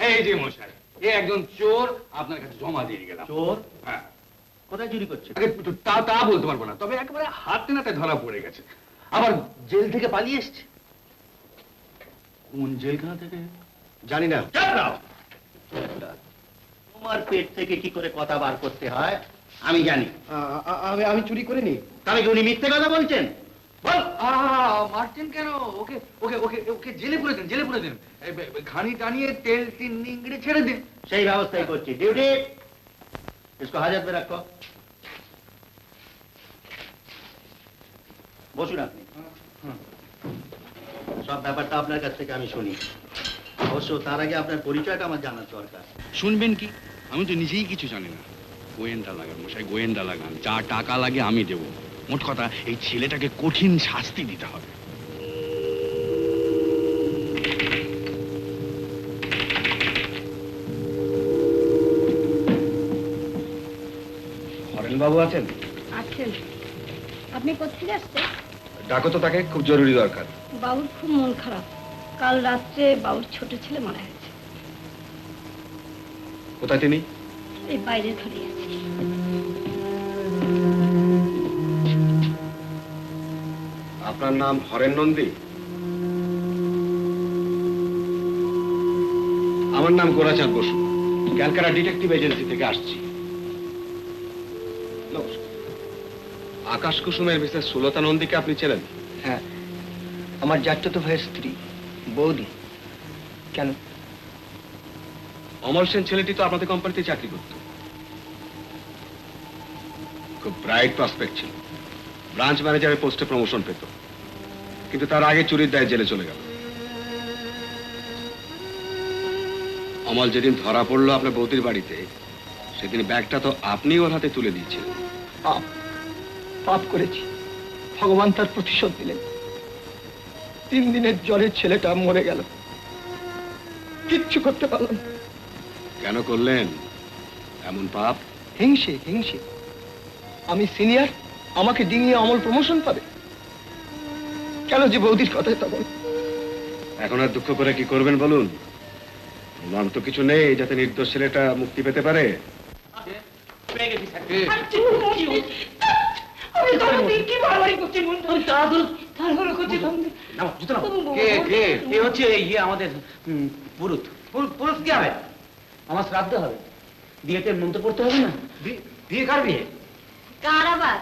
এই যে মশাই, একজন চোর আপনার কাছে জমা দিয়ে গেলাম। চোর? হ্যাঁ। কোথায় চুরি করছে? তা বলতে পারবো না, তবে একেবারে হাতে নাতে ধরা পড়ে গেছে। আবার জেল থেকে পালিয়ে এসছে। কোন জেলখানা থেকে? জানি না। তোমার পেট থেকে কি করে কথা বার করতে হয় আমি জানি। আমি চুরি করিনি। তবে কি উনি মিথ্যে কথা বলছেন? বল। মারছেন কেন? ওকে ওকে ওকে ওকে জেলে পুরে দেন, জেলে পুরে দেন। ঘানি টানিয়ে তেল তিন নিংড়ে ছেড়ে দিন। সেই ব্যবস্থাই করছি। ডিউটি इसको हाजत में रखो। বসুন আপনি। সব ব্যাপারটা আপনার কাছ থেকে আমি শুনি। অবশ্য তার আগে আপনার পরিচয়টা আমার জানার দরকার। শুনবেন কি? আমি তো নিজেই কিছু জানি না। গোয়েন্দা লাগান মশাই, গোয়েন্দা লাগান। যা টাকা লাগে আমি দেব। মোট কথা, এই ছেলেটাকে কঠিন শাস্তি দিতে হবে। হরেন বাবু আছেন? আছেন। আপনি কোথায় আসছেন? ডাকো তো তাকে, খুব জরুরি দরকার। বাবুর খুব মন খারাপ। কাল রাত্রে বাবুর ছোট ছেলে মারা গেছে। কোথায় তিনি? এই বাইরে ধরে আছে। আপনার নাম হরেন নন্দী? আমার নাম গোরাচাঁদ বসু, ক্যালকাটা ডিটেকটিভ এজেন্সি থেকে আসছি। আকাশ কুসুমের মিসেস সুলতা নন্দীকে আপনি চেনেন? হ্যাঁ, আমার জ্যাঠাতো ভাইয়ের স্ত্রী, বৌদি। কেন? অমল সেন ছেলেটি তো আপনাদের কোম্পানিতে চাকরি করত। খুব ব্রাইট প্রসপেক্ট ছিল। ব্রাঞ্চ ম্যানেজারের পোস্টে প্রমোশন পেত, কিন্তু তার আগে চুরির দায়ে জেলে চলে গেল। অমল যেদিন ধরা পড়লো আপনার বৌদির বাড়িতে, সেদিন ব্যাগটা তো আপনি ওর হাতে তুলে দিয়েছিলেন। পাপ করেছি, ভগবান তার প্রতিশোধ দিলেন। 3 দিনের জ্বরের ছেলেটা মরে গেল, কিচ্ছু করতে পারলাম। কেন করলেন এমন পাপ? হিংসে, হিংসে। আমি সিনিয়র, আমাকে ডিঙিয়ে অমল প্রমোশন পাবে। কেন যে বৌদির কথাই তা বল। এখন আর দুঃখ করে কি করবেন বলুন? প্রমাণ তো কিছু নেই যাতে নির্দোষ ছেলেটা মুক্তি পেতে পারে। আমাদের পুরুষ পুরুষ কি হবে? আমার শ্রাদ্ধ হবে, বিয়েতে মন্ত্র পড়তে হবে না? বিয়ে কার বিয়ে? কার আবার?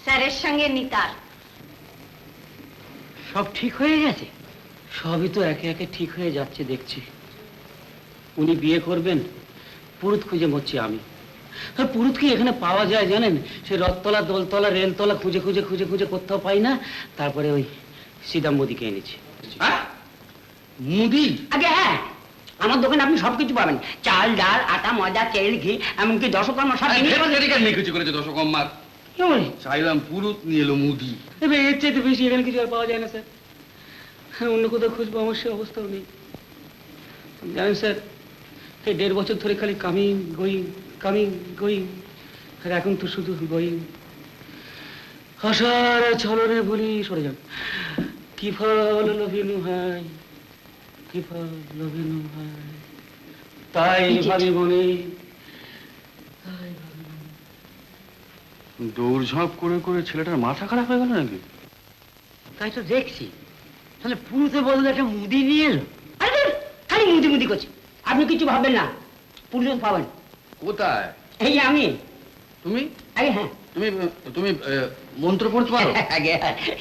স্যারের সঙ্গে নিতার। সব ঠিক হয়ে গেছে? সবই তো একে একে ঠিক হয়ে যাচ্ছে দেখছি। উনি বিয়ে করবেন, পুরুত খুঁজে মরছি আমি। আর পুরুত কি এখানে পাওয়া যায় জানেন? সে রথতলা, দোলতলা, রেলতলা খুঁজে খুঁজে খুঁজে খুঁজে কোথাও পাই না। তারপরে ওই সিদাম মুদিকে এনেছি। মুদি? আগে হ্যাঁ, আমার দোকানে আপনি সবকিছু পাবেন। চাল, ডাল, আটা, ময়দা, তেল, ঘি, এমনকি দশকর্মা সব কিছু করেছে দশকর্মার। চাইলাম পুরুত নিয়ে এলো মুদি। এর চাইতে বেশি এখানে কিছু আর পাওয়া যায় না স্যার। হ্যাঁ, অন্য কোথাও খুঁজবো, আমার সে অবস্থাও নেই। জানেন স্যার, এই 1.5 বছর ধরে খালি কামিং গোয়িং, আর এখন তো শুধু গোয়িং। আশার ছলনে বলি, সরে যান। কি ফল লোভিনু হয়, কি ফল লোভিনু হয়, তাই ভাবি মনে, তাই ভাবি মনে। দৌড়ঝাঁপ করে করে ছেলেটার মাথা খারাপ হয়ে গেল নাকি? তাই তো দেখছি। তাহলে পুরুষে বললো একটা মুদি নিয়ে এলো। আরে খালি মুদি করছে। আপনি কিছু ভাববেন না, পুরুষ পাবেন। কোথায়? এই যে আমি। তুমি? আরে হ্যাঁ। তুমি মন্ত্র পড়তে পারো? আগে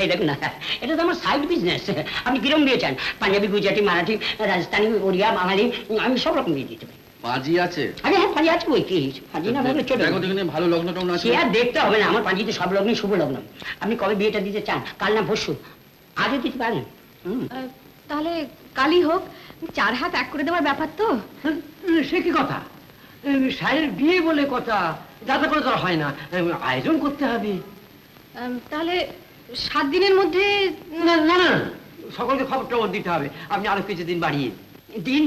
এই দেখুন না, এটা তো আমার সাইড বিজনেস। আপনি কিরম দিয়ে চান? পাঞ্জাবি, গুজরাটি, মারাঠি, রাজস্থানি, ওড়িয়া, বাঙালি, আমি সব রকম দিয়ে দিতে পারি। পাঁজি আছে? আরে হ্যাঁ, পাঁজি আছে। ওই কি পাঁজি না থাকলে চলে? দেখো দেখুন ভালো লগ্ন টগ্ন আছে। সে আর দেখতে হবে না, আমার পাঁজিতে সব লগ্নই শুভ লগ্ন। আপনি কবে বিয়েটা দিতে চান? কাল না পরশু? আজও দিতে পারেন। তাহলে কালই হোক। 4 হাত এক করে দেওয়ার ব্যাপার তো। সে কি কথা? সাহের বিয়ে বলে কথা, যাতে করে তো হয় না, আয়োজন করতে হবে। তাহলে 7 দিনের মধ্যে? না না না, সকলকে খবরটা দিতে হবে। আপনি আরো কিছুদিন বাড়িয়ে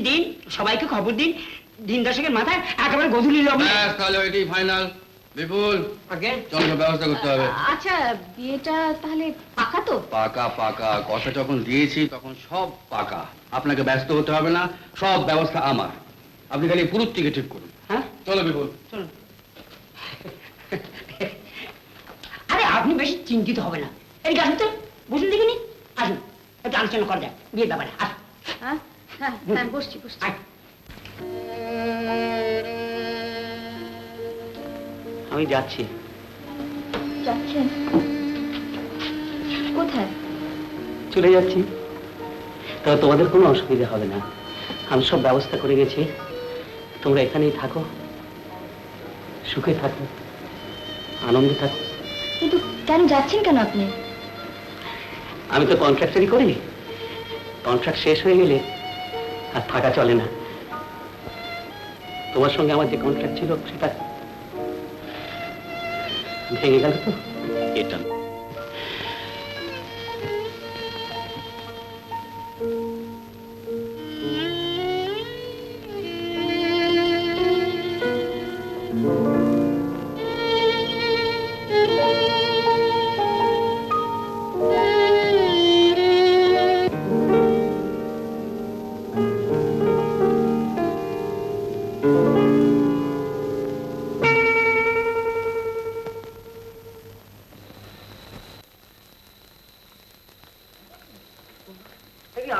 দিন, সবাইকে খবর দিন। দিন 10-এর মাথায় একেবারে গধূলি লগ্ন। তাহলে ওইটাই ফাইনাল। বিপুল, আগে চল ব্যবস্থা করতে হবে। আচ্ছা বিয়েটা তাহলে পাকা তো? পাকা পাকা, কথা যখন দিয়েছি তখন সব পাকা। আপনাকে ব্যস্ত হতে হবে না, সব ব্যবস্থা আমার। আপনি খালি পুরুত্বকে ঠিক করুন। হ্যাঁ চলো বিপুল। চলুন। আরে আপনি বেশি চিন্তিত হবে না, এই আসুন তো, বসুন দেখিনি, আসুন একটু আলোচনা করা যায় বিয়ের ব্যাপারে। আসুন। হ্যাঁ হ্যাঁ হ্যাঁ, বসছি বসছি। আয়। আমি যাচ্ছি। যাচ্ছেন কোথায়? চলে যাচ্ছি, তবে তোমাদের কোনো অসুবিধা হবে না, আমি সব ব্যবস্থা করে গেছি। তোমরা এখানেই থাকো, সুখে থাকো, আনন্দে থাকো। কিন্তু কেন যাচ্ছেন কেন আপনি? আমি তো কন্ট্রাক্টারই করি, কন্ট্রাক্ট শেষ হয়ে গেলে আর থাকা চলে না। তোমার সঙ্গে আমার যে কন্ট্রাক্ট ছিল সেটা ভেঙে গেল তো, এটা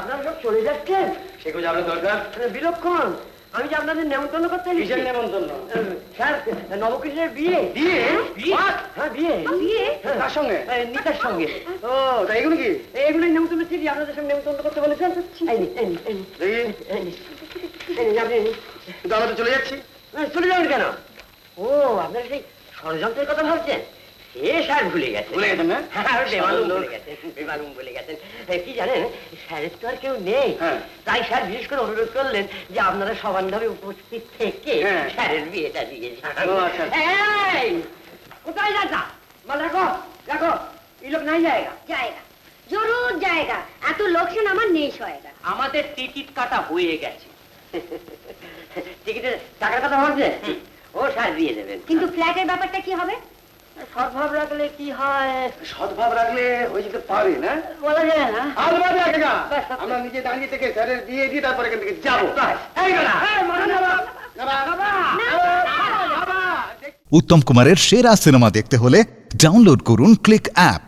আপনারা সব চলে যাচ্ছেন? সেগুলো যাবে দরকার। বিলক্ষণ, আমি যে আপনাদের নেমন্তন্ন করতে এসেছি। কিসের নেমন্তন্ন? স্যার, নবকৃষ্ণের বিয়ে। বিয়ে? What? হ্যাঁ, বিয়ে। বিয়ে? হ্যাঁ। কার সঙ্গে? নিতার সঙ্গে। ও, তা এগুলো কি? এইগুলোই নেমন্তন্ন চিঠি, আপনাদের সঙ্গে নেমন্তন্ন করতে বলেছেন। এই নিন, এই নিন, এই নিন, দেখি। এই নিন, এই নিন, আপনি নিন। কিন্তু আমরা তো চলে যাচ্ছি। চলে যাবেন কেন? ও, আপনারা সেই ষড়যন্ত্রের কথা ভাবছেন? সে স্যার ভুলে গেছেন। ভুলে গেছেন না? হ্যাঁ, বেমালুম ভুলে গেছেন, বেমালুম ভুলে গেছেন। কি জানেন, স্যারের তো আর কেউ নেই। হ্যাঁ। তাই স্যার বিশেষ করে অনুরোধ করলেন যে আপনারা সমানভাবে উপস্থিত থেকে হ্যাঁ। স্যারের বিয়েটা দিয়ে যান। ও, আচ্ছা। এই, কোথায় যাচ্ছা? মাল রাখো, রাখো, এই লোক নাই জায়গা। জায়গা জরুর জায়গা, এত লোকসান আমার নেই সয়গা। আমাদের টিকিট কাটা হয়ে গেছে। টিকিটের টাকার কথা ভাবছে? ও স্যার দিয়ে দেবেন। কিন্তু ফ্ল্যাটের ব্যাপারটা কি হবে? সদ্ভাব রাখলে কি হয় সদ্ভাব রাখলে হয়ে যেতে পারে না? বলা যায় না। আজ বাদে আগে না। ব্যাস, ব্যাস। আমরা নিজে দাঁড়িয়ে থেকে স্যারের দিয়ে দিয়ে তারপরে এখান থেকে যাবো। এই গেলা, এই মহান বাবা। উত্তম কুমারের সেরা সিনেমা দেখতে হলে ডাউনলোড করুন ক্লিক অ্যাপ।